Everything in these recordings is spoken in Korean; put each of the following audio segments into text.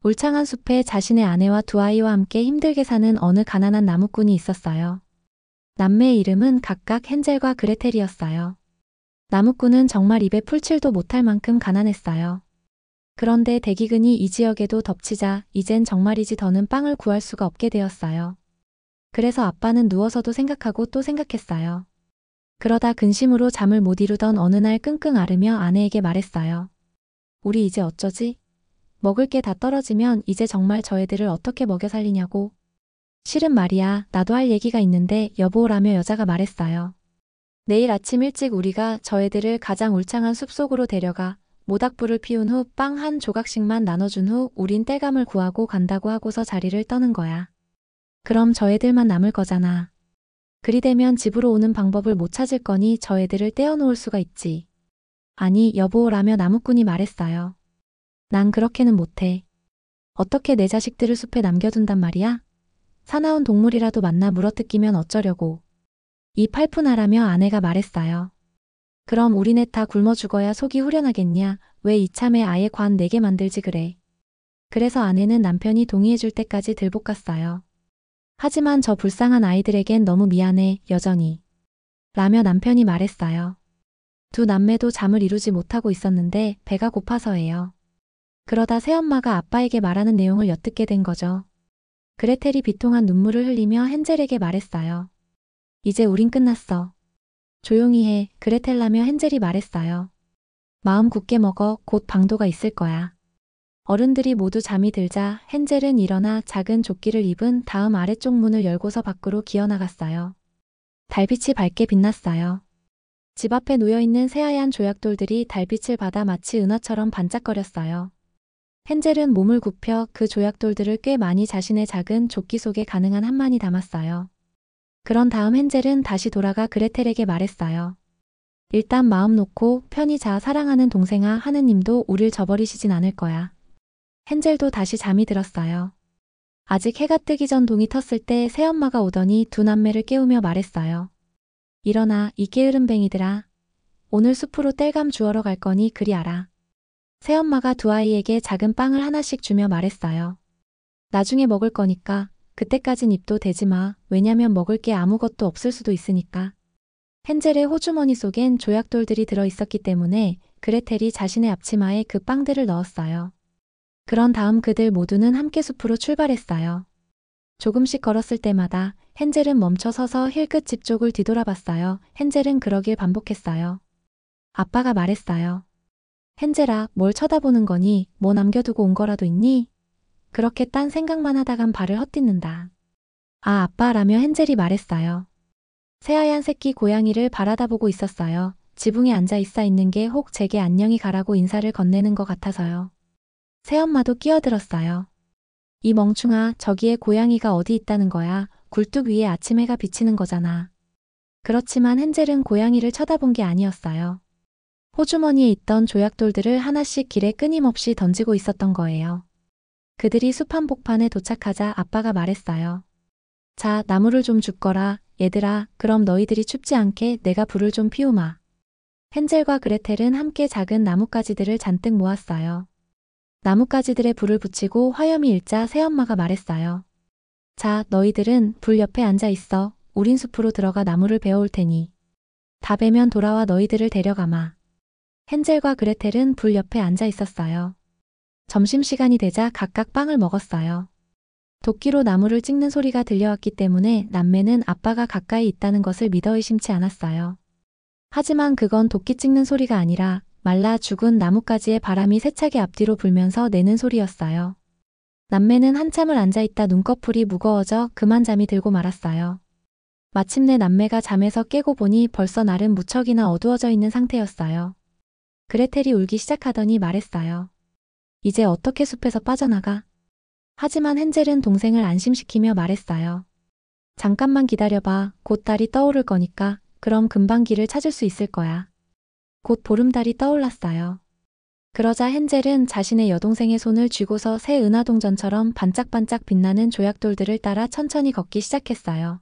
울창한 숲에 자신의 아내와 두 아이와 함께 힘들게 사는 어느 가난한 나무꾼이 있었어요. 남매의 이름은 각각 헨젤과 그레텔이었어요. 나무꾼은 정말 입에 풀칠도 못할 만큼 가난했어요. 그런데 대기근이 이 지역에도 덮치자 이젠 정말이지 더는 빵을 구할 수가 없게 되었어요. 그래서 아빠는 누워서도 생각하고 또 생각했어요. 그러다 근심으로 잠을 못 이루던 어느 날 끙끙 앓으며 아내에게 말했어요. 우리 이제 어쩌지? 먹을 게 다 떨어지면 이제 정말 저 애들을 어떻게 먹여 살리냐고. 실은 말이야, 나도 할 얘기가 있는데 여보라며 여자가 말했어요. 내일 아침 일찍 우리가 저 애들을 가장 울창한 숲속으로 데려가 모닥불을 피운 후 빵 한 조각씩만 나눠준 후 우린 땔감을 구하고 간다고 하고서 자리를 떠는 거야. 그럼 저 애들만 남을 거잖아. 그리 되면 집으로 오는 방법을 못 찾을 거니 저 애들을 떼어놓을 수가 있지. 아니, 여보라며 나무꾼이 말했어요. 난 그렇게는 못해. 어떻게 내 자식들을 숲에 남겨둔단 말이야? 사나운 동물이라도 만나 물어뜯기면 어쩌려고. 이 팔푼하라며 아내가 말했어요. 그럼 우리네 다 굶어 죽어야 속이 후련하겠냐? 왜 이참에 아예 관 4개 만들지 그래. 그래서 아내는 남편이 동의해줄 때까지 들볶았어요. 하지만 저 불쌍한 아이들에겐 너무 미안해, 여전히. 라며 남편이 말했어요. 두 남매도 잠을 이루지 못하고 있었는데 배가 고파서예요. 그러다 새엄마가 아빠에게 말하는 내용을 엿듣게 된 거죠. 그레텔이 비통한 눈물을 흘리며 헨젤에게 말했어요. 이제 우린 끝났어. 조용히 해, 그레텔라며 헨젤이 말했어요. 마음 굳게 먹어, 곧 방도가 있을 거야. 어른들이 모두 잠이 들자 헨젤은 일어나 작은 조끼를 입은 다음 아래쪽 문을 열고서 밖으로 기어나갔어요. 달빛이 밝게 빛났어요. 집 앞에 놓여있는 새하얀 조약돌들이 달빛을 받아 마치 은하처럼 반짝거렸어요. 헨젤은 몸을 굽혀 그 조약돌들을 꽤 많이 자신의 작은 조끼 속에 가능한 한만히 담았어요. 그런 다음 헨젤은 다시 돌아가 그레텔에게 말했어요. 일단 마음 놓고 편히 자 사랑하는 동생아 하느님도 우릴 저버리시진 않을 거야. 헨젤도 다시 잠이 들었어요. 아직 해가 뜨기 전 동이 텄을 때 새엄마가 오더니 두 남매를 깨우며 말했어요. 일어나 이 게으른 뱅이들아. 오늘 숲으로 땔감 주워러 갈 거니 그리 알아. 새엄마가 두 아이에게 작은 빵을 하나씩 주며 말했어요. 나중에 먹을 거니까 그때까진 입도 대지 마. 왜냐면 먹을 게 아무것도 없을 수도 있으니까. 헨젤의 호주머니 속엔 조약돌들이 들어 있었기 때문에 그레텔이 자신의 앞치마에 그 빵들을 넣었어요. 그런 다음 그들 모두는 함께 숲으로 출발했어요. 조금씩 걸었을 때마다 헨젤은 멈춰 서서 힐끗 집 쪽을 뒤돌아봤어요. 헨젤은 그러길 반복했어요. 아빠가 말했어요. 헨젤아, 뭘 쳐다보는 거니? 뭐 남겨두고 온 거라도 있니? 그렇게 딴 생각만 하다간 발을 헛딛는다. 아, 아빠라며 헨젤이 말했어요. 새하얀 새끼 고양이를 바라다보고 있었어요. 지붕에 앉아 있는 게 혹 제게 안녕히 가라고 인사를 건네는 것 같아서요. 새엄마도 끼어들었어요. 이 멍충아, 저기에 고양이가 어디 있다는 거야. 굴뚝 위에 아침 해가 비치는 거잖아. 그렇지만 헨젤은 고양이를 쳐다본 게 아니었어요. 호주머니에 있던 조약돌들을 하나씩 길에 끊임없이 던지고 있었던 거예요. 그들이 숲 한복판에 도착하자 아빠가 말했어요. 자, 나무를 좀 줍거라, 얘들아. 그럼 너희들이 춥지 않게 내가 불을 좀 피우마. 헨젤과 그레텔은 함께 작은 나뭇가지들을 잔뜩 모았어요. 나뭇가지들에 불을 붙이고 화염이 일자 새엄마가 말했어요. 자, 너희들은 불 옆에 앉아 있어. 우린 숲으로 들어가 나무를 베어올 테니. 다 베면 돌아와 너희들을 데려가마. 헨젤과 그레텔은 불 옆에 앉아 있었어요. 점심시간이 되자 각각 빵을 먹었어요. 도끼로 나무를 찍는 소리가 들려왔기 때문에 남매는 아빠가 가까이 있다는 것을 믿어 의심치 않았어요. 하지만 그건 도끼 찍는 소리가 아니라 말라 죽은 나뭇가지에 바람이 세차게 앞뒤로 불면서 내는 소리였어요. 남매는 한참을 앉아있다 눈꺼풀이 무거워져 그만 잠이 들고 말았어요. 마침내 남매가 잠에서 깨고 보니 벌써 날은 무척이나 어두워져 있는 상태였어요. 그레텔이 울기 시작하더니 말했어요. 이제 어떻게 숲에서 빠져나가? 하지만 헨젤은 동생을 안심시키며 말했어요. 잠깐만 기다려봐. 곧 달이 떠오를 거니까. 그럼 금방 길을 찾을 수 있을 거야. 곧 보름달이 떠올랐어요. 그러자 헨젤은 자신의 여동생의 손을 쥐고서 새 은하동전처럼 반짝반짝 빛나는 조약돌들을 따라 천천히 걷기 시작했어요.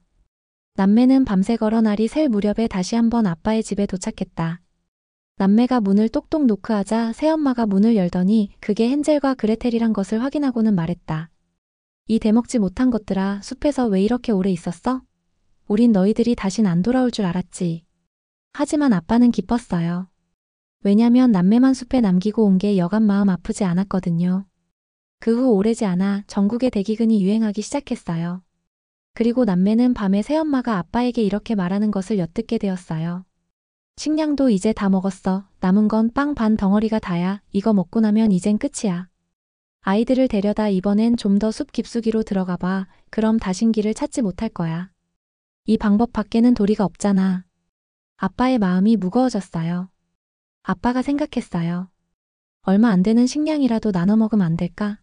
남매는 밤새 걸어 날이 셀 무렵에 다시 한번 아빠의 집에 도착했다. 남매가 문을 똑똑 노크하자 새엄마가 문을 열더니 그게 헨젤과 그레텔이란 것을 확인하고는 말했다. 이 대먹지 못한 것들아, 숲에서 왜 이렇게 오래 있었어? 우린 너희들이 다신 안 돌아올 줄 알았지. 하지만 아빠는 기뻤어요. 왜냐면 남매만 숲에 남기고 온 게 여간 마음 아프지 않았거든요. 그 후 오래지 않아 전국에 대기근이 유행하기 시작했어요. 그리고 남매는 밤에 새엄마가 아빠에게 이렇게 말하는 것을 엿듣게 되었어요. 식량도 이제 다 먹었어. 남은 건 빵 반 덩어리가 다야. 이거 먹고 나면 이젠 끝이야. 아이들을 데려다 이번엔 좀 더 숲 깊숙이로 들어가 봐. 그럼 다신 길을 찾지 못할 거야. 이 방법 밖에는 도리가 없잖아. 아빠의 마음이 무거워졌어요. 아빠가 생각했어요. 얼마 안 되는 식량이라도 나눠 먹으면 안 될까?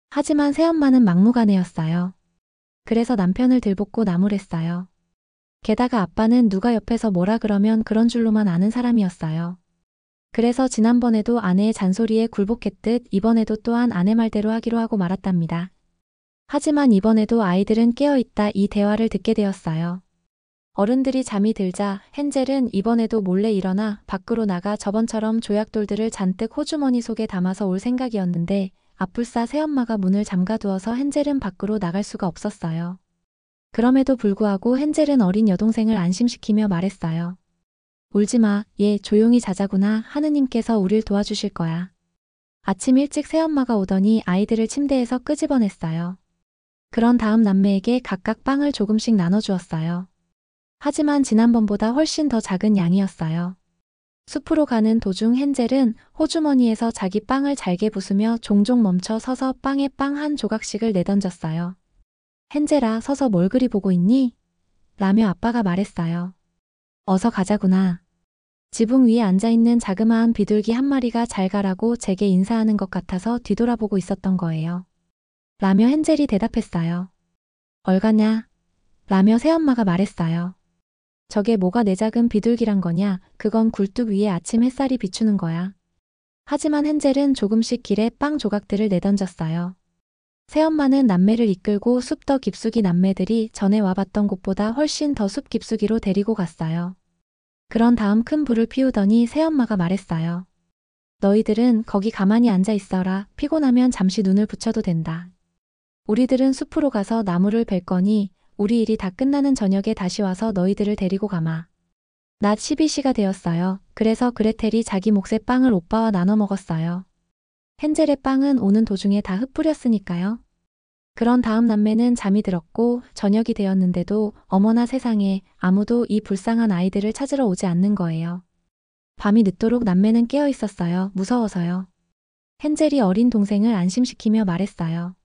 하지만 새엄마는 막무가내였어요. 그래서 남편을 들볶고 나무랬어요. 게다가 아빠는 누가 옆에서 뭐라 그러면 그런 줄로만 아는 사람이었어요. 그래서 지난번에도 아내의 잔소리에 굴복했듯 이번에도 또한 아내 말대로 하기로 하고 말았답니다. 하지만 이번에도 아이들은 깨어있다 이 대화를 듣게 되었어요. 어른들이 잠이 들자 헨젤은 이번에도 몰래 일어나 밖으로 나가 저번처럼 조약돌들을 잔뜩 호주머니 속에 담아서 올 생각이었는데 앞불싸 새엄마가 문을 잠가두어서 헨젤은 밖으로 나갈 수가 없었어요. 그럼에도 불구하고 헨젤은 어린 여동생을 안심시키며 말했어요. 울지마, 얘 조용히 자자구나. 하느님께서 우릴 도와주실 거야. 아침 일찍 새엄마가 오더니 아이들을 침대에서 끄집어냈어요. 그런 다음 남매에게 각각 빵을 조금씩 나눠주었어요. 하지만 지난번보다 훨씬 더 작은 양이었어요. 숲으로 가는 도중 헨젤은 호주머니에서 자기 빵을 잘게 부수며 종종 멈춰 서서 빵에 빵 한 조각씩을 내던졌어요. 헨젤아, 서서 뭘 그리 보고 있니? 라며 아빠가 말했어요. 어서 가자구나. 지붕 위에 앉아있는 자그마한 비둘기 한 마리가 잘 가라고 제게 인사하는 것 같아서 뒤돌아보고 있었던 거예요. 라며 헨젤이 대답했어요. 얼가냐? 라며 새엄마가 말했어요. 저게 뭐가 내 작은 비둘기란 거냐? 그건 굴뚝 위에 아침 햇살이 비추는 거야. 하지만 헨젤은 조금씩 길에 빵 조각들을 내던졌어요. 새엄마는 남매를 이끌고 숲 더 깊숙이 남매들이 전에 와봤던 곳보다 훨씬 더 숲 깊숙이로 데리고 갔어요. 그런 다음 큰 불을 피우더니 새엄마가 말했어요. 너희들은 거기 가만히 앉아 있어라. 피곤하면 잠시 눈을 붙여도 된다. 우리들은 숲으로 가서 나무를 벨 거니 우리 일이 다 끝나는 저녁에 다시 와서 너희들을 데리고 가마. 낮 12시가 되었어요. 그래서 그레텔이 자기 몫의 빵을 오빠와 나눠 먹었어요. 헨젤의 빵은 오는 도중에 다 흩뿌렸으니까요. 그런 다음 남매는 잠이 들었고 저녁이 되었는데도 어머나 세상에 아무도 이 불쌍한 아이들을 찾으러 오지 않는 거예요. 밤이 늦도록 남매는 깨어 있었어요. 무서워서요. 헨젤이 어린 동생을 안심시키며 말했어요.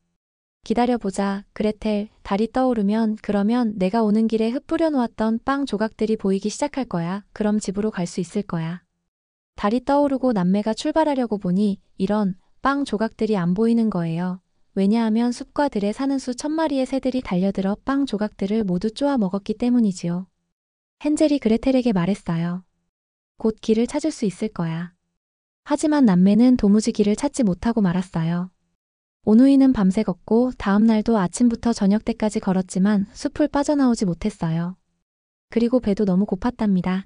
기다려보자, 그레텔. 달이 떠오르면 그러면 내가 오는 길에 흩뿌려 놓았던 빵 조각들이 보이기 시작할 거야. 그럼 집으로 갈 수 있을 거야. 달이 떠오르고 남매가 출발하려고 보니 이런 빵 조각들이 안 보이는 거예요. 왜냐하면 숲과 들에 사는 수 1000마리의 새들이 달려들어 빵 조각들을 모두 쪼아 먹었기 때문이지요. 헨젤이 그레텔에게 말했어요. 곧 길을 찾을 수 있을 거야. 하지만 남매는 도무지 길을 찾지 못하고 말았어요. 오누이는 밤새 걷고 다음 날도 아침부터 저녁 때까지 걸었지만 숲을 빠져나오지 못했어요. 그리고 배도 너무 고팠답니다.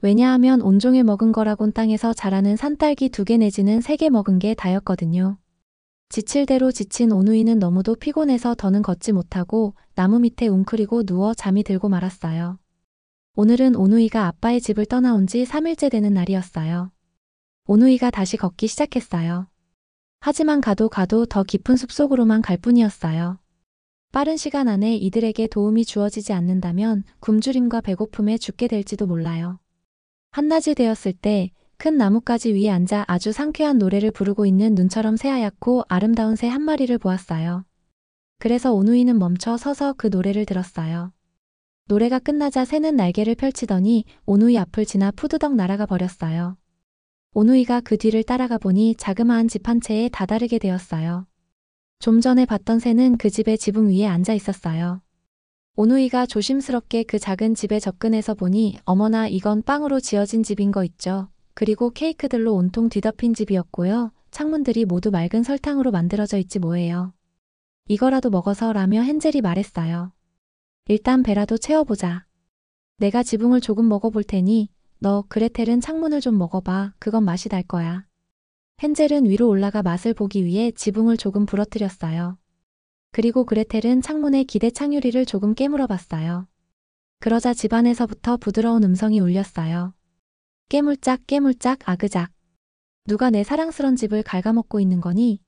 왜냐하면 온종일 먹은 거라곤 땅에서 자라는 산딸기 2개 내지는 3개 먹은 게 다였거든요. 지칠 대로 지친 오누이는 너무도 피곤해서 더는 걷지 못하고 나무 밑에 웅크리고 누워 잠이 들고 말았어요. 오늘은 오누이가 아빠의 집을 떠나온 지 3일째 되는 날이었어요. 오누이가 다시 걷기 시작했어요. 하지만 가도 더 깊은 숲속으로만 갈 뿐이었어요. 빠른 시간 안에 이들에게 도움이 주어지지 않는다면 굶주림과 배고픔에 죽게 될지도 몰라요. 한낮이 되었을 때 큰 나뭇가지 위에 앉아 아주 상쾌한 노래를 부르고 있는 눈처럼 새하얗고 아름다운 새 한 마리를 보았어요. 그래서 오누이는 멈춰 서서 그 노래를 들었어요. 노래가 끝나자 새는 날개를 펼치더니 오누이 앞을 지나 푸드덕 날아가 버렸어요. 오누이가 그 뒤를 따라가 보니 자그마한 집 한 채에 다다르게 되었어요. 좀 전에 봤던 새는 그 집의 지붕 위에 앉아 있었어요. 오누이가 조심스럽게 그 작은 집에 접근해서 보니 어머나 이건 빵으로 지어진 집인 거 있죠. 그리고 케이크들로 온통 뒤덮인 집이었고요. 창문들이 모두 맑은 설탕으로 만들어져 있지 뭐예요. 이거라도 먹어서 라며 헨젤이 말했어요. 일단 배라도 채워보자. 내가 지붕을 조금 먹어볼 테니 너 그레텔은 창문을 좀 먹어봐. 그건 맛이 날 거야. 헨젤은 위로 올라가 맛을 보기 위해 지붕을 조금 부러뜨렸어요. 그리고 그레텔은 창문의 기대 창유리를 조금 깨물어 봤어요. 그러자 집안에서부터 부드러운 음성이 울렸어요. 깨물짝 깨물짝 아그작. 누가 내 사랑스런 집을 갉아먹고 있는 거니?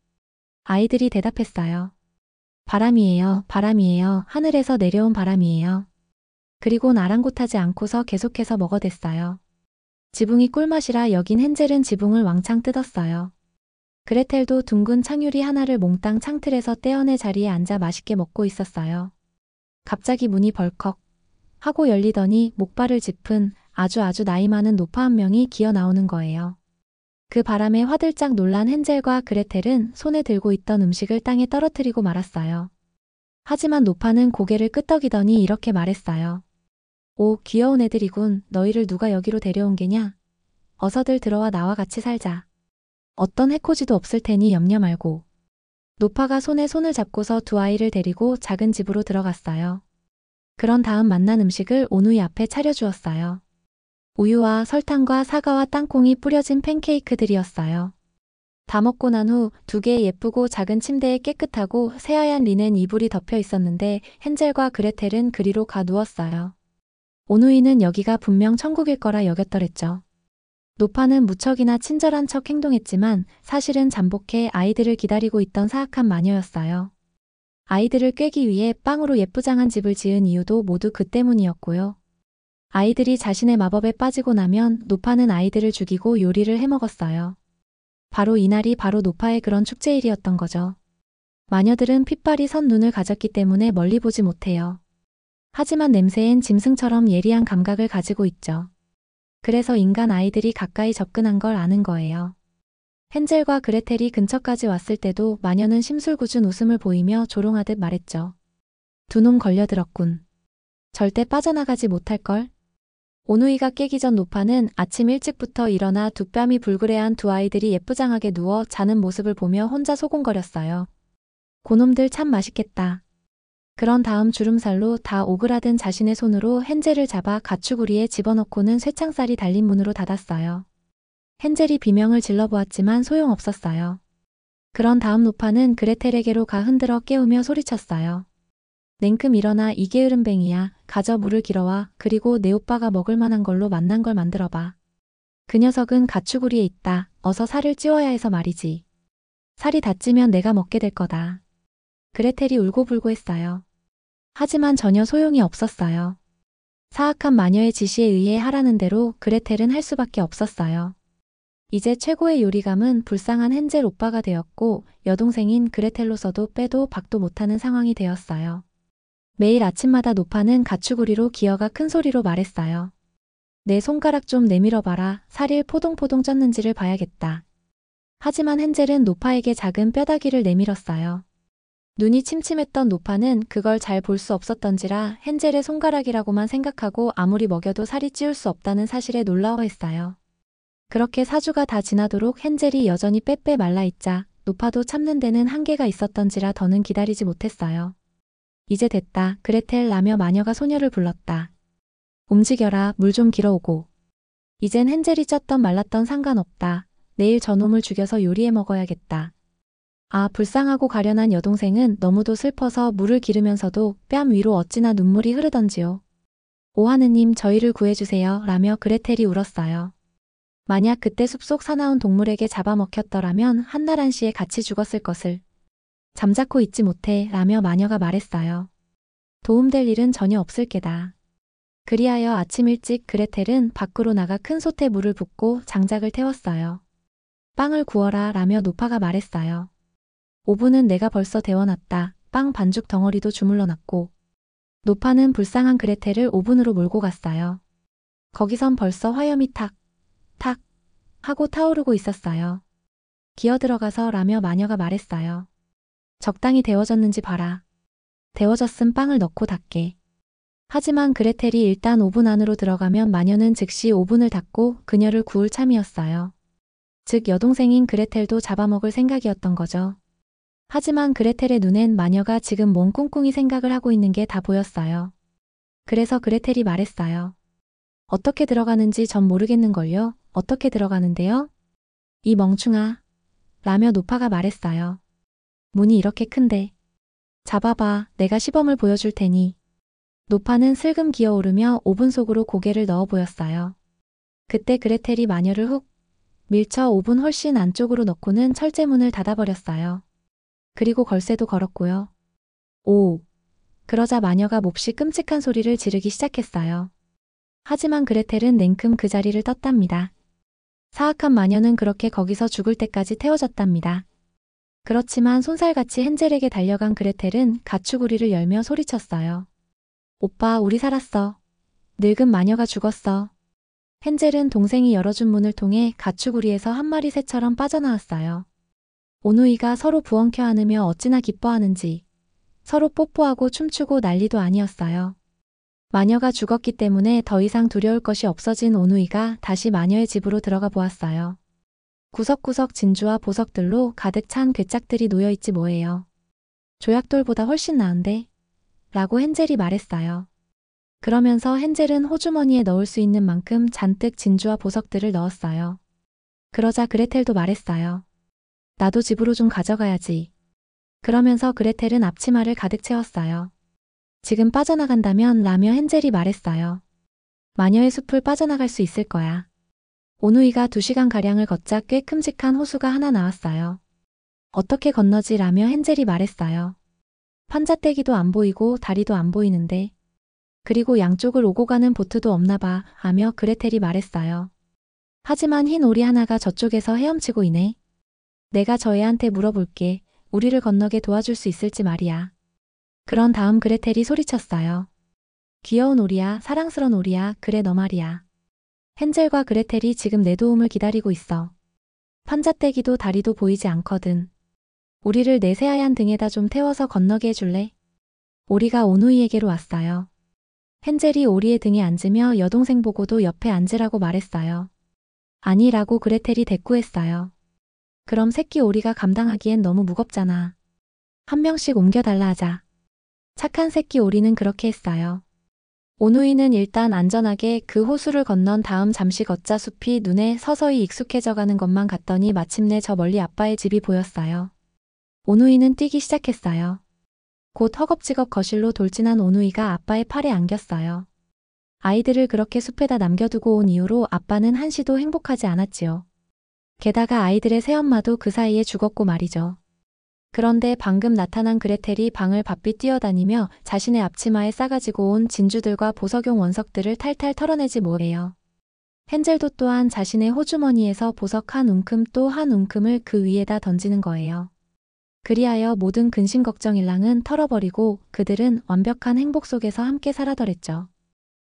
아이들이 대답했어요. 바람이에요. 바람이에요. 하늘에서 내려온 바람이에요. 그리곤 아랑곳하지 않고서 계속해서 먹어댔어요. 지붕이 꿀맛이라 여긴 헨젤은 지붕을 왕창 뜯었어요. 그레텔도 둥근 창유리 하나를 몽땅 창틀에서 떼어내 자리에 앉아 맛있게 먹고 있었어요. 갑자기 문이 벌컥 하고 열리더니 목발을 짚은 아주 나이 많은 노파 한 명이 기어 나오는 거예요. 그 바람에 화들짝 놀란 헨젤과 그레텔은 손에 들고 있던 음식을 땅에 떨어뜨리고 말았어요. 하지만 노파는 고개를 끄덕이더니 이렇게 말했어요. 오, 귀여운 애들이군. 너희를 누가 여기로 데려온 게냐? 어서들 들어와 나와 같이 살자. 어떤 해코지도 없을 테니 염려 말고. 노파가 손에 손을 잡고서 두 아이를 데리고 작은 집으로 들어갔어요. 그런 다음 만난 음식을 오누이 앞에 차려주었어요. 우유와 설탕과 사과와 땅콩이 뿌려진 팬케이크들이었어요. 다 먹고 난 후 두 개의 예쁘고 작은 침대에 깨끗하고 새하얀 리넨 이불이 덮여 있었는데 헨젤과 그레텔은 그리로 가 누웠어요. 오누이는 여기가 분명 천국일 거라 여겼더랬죠. 노파는 무척이나 친절한 척 행동했지만 사실은 잠복해 아이들을 기다리고 있던 사악한 마녀였어요. 아이들을 꿰기 위해 빵으로 예쁘장한 집을 지은 이유도 모두 그 때문이었고요. 아이들이 자신의 마법에 빠지고 나면 노파는 아이들을 죽이고 요리를 해먹었어요. 바로 이날이 바로 노파의 그런 축제일이었던 거죠. 마녀들은 핏발이 선 눈을 가졌기 때문에 멀리 보지 못해요. 하지만 냄새엔 짐승처럼 예리한 감각을 가지고 있죠. 그래서 인간 아이들이 가까이 접근한 걸 아는 거예요. 헨젤과 그레텔이 근처까지 왔을 때도 마녀는 심술궂은 웃음을 보이며 조롱하듯 말했죠. 두 놈 걸려들었군. 절대 빠져나가지 못할걸? 오누이가 깨기 전 노파는 아침 일찍부터 일어나 두 뺨이 불그레한 두 아이들이 예쁘장하게 누워 자는 모습을 보며 혼자 소곤거렸어요. 고놈들 참 맛있겠다. 그런 다음 주름살로 다 오그라든 자신의 손으로 헨젤을 잡아 가축우리에 집어넣고는 쇠창살이 달린 문으로 닫았어요. 헨젤이 비명을 질러보았지만 소용없었어요. 그런 다음 노파는 그레텔에게로 가 흔들어 깨우며 소리쳤어요. 냉큼 일어나 이 게으름뱅이야. 가져 물을 길어와. 그리고 내 오빠가 먹을 만한 걸로 맛난 걸 만들어봐. 그 녀석은 가축우리에 있다. 어서 살을 찌워야 해서 말이지. 살이 다 찌면 내가 먹게 될 거다. 그레텔이 울고불고 했어요. 하지만 전혀 소용이 없었어요. 사악한 마녀의 지시에 의해 하라는 대로 그레텔은 할 수밖에 없었어요. 이제 최고의 요리감은 불쌍한 헨젤 오빠가 되었고 여동생인 그레텔로서도 빼도 박도 못하는 상황이 되었어요. 매일 아침마다 노파는 가축우리로 기어가 큰 소리로 말했어요. 내 손가락 좀 내밀어봐라. 살이 포동포동 쪘는지를 봐야겠다. 하지만 헨젤은 노파에게 작은 뼈다귀를 내밀었어요. 눈이 침침했던 노파는 그걸 잘 볼 수 없었던지라 헨젤의 손가락이라고만 생각하고 아무리 먹여도 살이 찌울 수 없다는 사실에 놀라워했어요. 그렇게 4주가 다 지나도록 헨젤이 여전히 빼빼 말라있자 노파도 참는 데는 한계가 있었던지라 더는 기다리지 못했어요. 이제 됐다. 그레텔 라며 마녀가 소녀를 불렀다. 움직여라. 물 좀 길어오고. 이젠 헨젤이 쪘던 말랐던 상관없다. 내일 저놈을 죽여서 요리해 먹어야겠다. 아, 불쌍하고 가련한 여동생은 너무도 슬퍼서 물을 기르면서도 뺨 위로 어찌나 눈물이 흐르던지요. 오 하느님 저희를 구해주세요 라며 그레텔이 울었어요. 만약 그때 숲속 사나운 동물에게 잡아먹혔더라면 한날 한시에 같이 죽었을 것을 잠자코 잊지 못해 라며 마녀가 말했어요. 도움될 일은 전혀 없을 게다. 그리하여 아침 일찍 그레텔은 밖으로 나가 큰 솥에 물을 붓고 장작을 태웠어요. 빵을 구워라 라며 노파가 말했어요. 오븐은 내가 벌써 데워놨다. 빵 반죽 덩어리도 주물러놨고. 노파는 불쌍한 그레텔을 오븐으로 몰고 갔어요. 거기선 벌써 화염이 탁, 탁 하고 타오르고 있었어요. 기어들어가서 라며 마녀가 말했어요. 적당히 데워졌는지 봐라. 데워졌음 빵을 넣고 닫게. 하지만 그레텔이 일단 오븐 안으로 들어가면 마녀는 즉시 오븐을 닫고 그녀를 구울 참이었어요. 즉 여동생인 그레텔도 잡아먹을 생각이었던 거죠. 하지만 그레텔의 눈엔 마녀가 지금 뭔 꿍꿍이 생각을 하고 있는 게 다 보였어요. 그래서 그레텔이 말했어요. 어떻게 들어가는지 전 모르겠는걸요. 어떻게 들어가는데요? 이 멍충아. 라며 노파가 말했어요. 문이 이렇게 큰데. 잡아봐. 내가 시범을 보여줄 테니. 노파는 슬금 기어오르며 오븐 속으로 고개를 넣어 보였어요. 그때 그레텔이 마녀를 훅 밀쳐 오븐 훨씬 안쪽으로 넣고는 철제문을 닫아버렸어요. 그리고 걸쇠도 걸었고요. 오! 그러자 마녀가 몹시 끔찍한 소리를 지르기 시작했어요. 하지만 그레텔은 냉큼 그 자리를 떴답니다. 사악한 마녀는 그렇게 거기서 죽을 때까지 태워졌답니다. 그렇지만 손살같이 헨젤에게 달려간 그레텔은 가축우리를 열며 소리쳤어요. 오빠, 우리 살았어. 늙은 마녀가 죽었어. 헨젤은 동생이 열어준 문을 통해 가축우리에서 한 마리 새처럼 빠져나왔어요. 오누이가 서로 부엉켜 안으며 어찌나 기뻐하는지 서로 뽀뽀하고 춤추고 난리도 아니었어요. 마녀가 죽었기 때문에 더 이상 두려울 것이 없어진 오누이가 다시 마녀의 집으로 들어가 보았어요. 구석구석 진주와 보석들로 가득 찬 괴짝들이 놓여있지 뭐예요. 조약돌보다 훨씬 나은데? 라고 헨젤이 말했어요. 그러면서 헨젤은 호주머니에 넣을 수 있는 만큼 잔뜩 진주와 보석들을 넣었어요. 그러자 그레텔도 말했어요. 나도 집으로 좀 가져가야지. 그러면서 그레텔은 앞치마를 가득 채웠어요. 지금 빠져나간다면 라며 헨젤이 말했어요. 마녀의 숲을 빠져나갈 수 있을 거야. 오누이가 2시간가량을 걷자 꽤 큼직한 호수가 하나 나왔어요. 어떻게 건너지 라며 헨젤이 말했어요. 판자떼기도 안 보이고 다리도 안 보이는데. 그리고 양쪽을 오고 가는 보트도 없나 봐 하며 그레텔이 말했어요. 하지만 흰 오리 하나가 저쪽에서 헤엄치고 있네. 내가 저 애한테 물어볼게. 우리를 건너게 도와줄 수 있을지 말이야. 그런 다음 그레텔이 소리쳤어요. 귀여운 오리야, 사랑스런 오리야, 그래 너 말이야. 헨젤과 그레텔이 지금 내 도움을 기다리고 있어. 판자떼기도 다리도 보이지 않거든. 우리를 내 새하얀 등에다 좀 태워서 건너게 해줄래? 오리가 오누이에게로 왔어요. 헨젤이 오리의 등에 앉으며 여동생 보고도 옆에 앉으라고 말했어요. 아니라고 그레텔이 대꾸했어요. 그럼 새끼 오리가 감당하기엔 너무 무겁잖아. 한 명씩 옮겨달라 하자. 착한 새끼 오리는 그렇게 했어요. 오누이는 일단 안전하게 그 호수를 건넌 다음 잠시 걷자 숲이 눈에 서서히 익숙해져가는 것만 같더니 마침내 저 멀리 아빠의 집이 보였어요. 오누이는 뛰기 시작했어요. 곧 허겁지겁 거실로 돌진한 오누이가 아빠의 팔에 안겼어요. 아이들을 그렇게 숲에다 남겨두고 온 이후로 아빠는 한시도 행복하지 않았지요. 게다가 아이들의 새엄마도 그 사이에 죽었고 말이죠. 그런데 방금 나타난 그레텔이 방을 바삐 뛰어다니며 자신의 앞치마에 싸가지고 온 진주들과 보석용 원석들을 탈탈 털어내지 뭐예요. 헨젤도 또한 자신의 호주머니에서 보석 한 움큼 또 한 움큼을 그 위에다 던지는 거예요. 그리하여 모든 근심 걱정 일랑은 털어버리고 그들은 완벽한 행복 속에서 함께 살아더랬죠.